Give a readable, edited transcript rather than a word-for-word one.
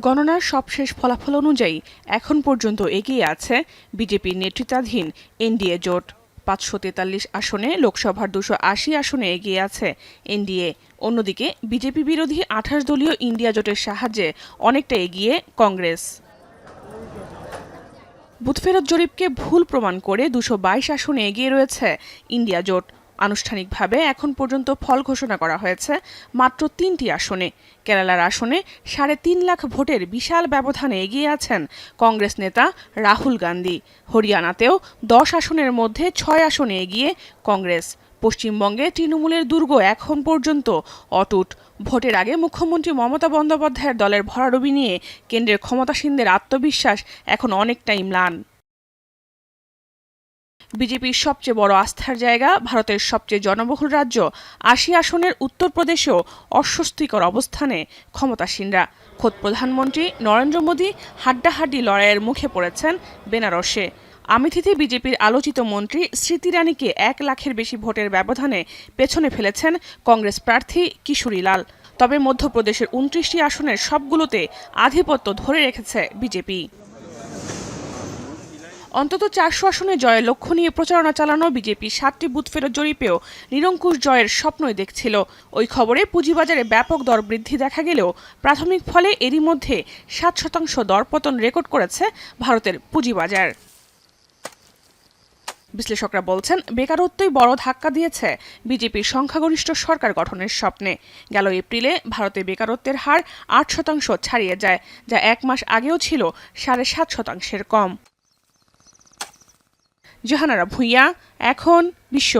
গণনার সবশেষ ফলাফল অনুযায়ী এখন পর্যন্ত এগিয়ে আছে বিজেপির নেতৃত্বাধীন এনডিএ জোট। ৫৪৩ আসনে লোকসভার ২৮০ আসনে এগিয়ে আছে এনডিএ। অন্যদিকে বিজেপি বিরোধী ২৮ দলীয় ইন্ডিয়া জোটের সাহায্যে অনেকটা এগিয়ে কংগ্রেস। বুথফেরত জরিপকে ভুল প্রমাণ করে ২২২ আসনে এগিয়ে রয়েছে ইন্ডিয়া জোট। আনুষ্ঠানিকভাবে এখন পর্যন্ত ফল ঘোষণা করা হয়েছে মাত্র ৩টি আসনে। কেরালার আসনে ৩.৫ লাখ ভোটের বিশাল ব্যবধানে এগিয়ে আছেন কংগ্রেস নেতা রাহুল গান্ধী। হরিয়ানাতেও ১০ আসনের মধ্যে ৬ আসনে এগিয়ে কংগ্রেস। পশ্চিমবঙ্গে তৃণমূলের দুর্গ এখন পর্যন্ত অটুট। ভোটের আগে মুখ্যমন্ত্রী মমতা বন্দ্যোপাধ্যায়ের দলের ভরাডুবি নিয়ে কেন্দ্রের ক্ষমতাসীনদের আত্মবিশ্বাস এখন অনেকটাই ম্লান। বিজেপির সবচেয়ে বড় আস্থার জায়গা, ভারতের সবচেয়ে জনবহুল রাজ্য ৮০ আসনের উত্তরপ্রদেশেও অস্বস্তিকর অবস্থানে ক্ষমতাসীনরা। খোদ প্রধানমন্ত্রী নরেন্দ্র মোদী হাড্ডাহাড্ডি লড়াইয়ের মুখে পড়েছেন বেনারসে। আমেথিতে বিজেপির আলোচিত মন্ত্রী স্মৃতি ইরানিকে ১ লাখের বেশি ভোটের ব্যবধানে পেছনে ফেলেছেন কংগ্রেস প্রার্থী কিশোরী লাল। তবে মধ্যপ্রদেশের ২৯টি আসনের সবগুলোতে আধিপত্য ধরে রেখেছে বিজেপি। অন্তত ৪০০ আসনে জয়ের লক্ষ্য নিয়ে প্রচারণা চালানো বিজেপি ৭টি বুথফেরত জরিপেও নিরঙ্কুশ জয়ের স্বপ্নই দেখছিল। ওই খবরে পুঁজিবাজারে ব্যাপক দর বৃদ্ধি দেখা গেলেও প্রাথমিক ফলে এরই মধ্যে ৭% দরপতন রেকর্ড করেছে ভারতের পুঁজিবাজার। বিশ্লেষকরা বলছেন, বেকারত্বই বড় ধাক্কা দিয়েছে বিজেপির সংখ্যাগরিষ্ঠ সরকার গঠনের স্বপ্নে। গেল এপ্রিলে ভারতে বেকারত্বের হার ৮% ছাড়িয়ে যায়, যা ১ মাস আগেও ছিল ৭.৫%-এর কম। জাহানারা ভুঁইয়া, এখন বিশ্ব।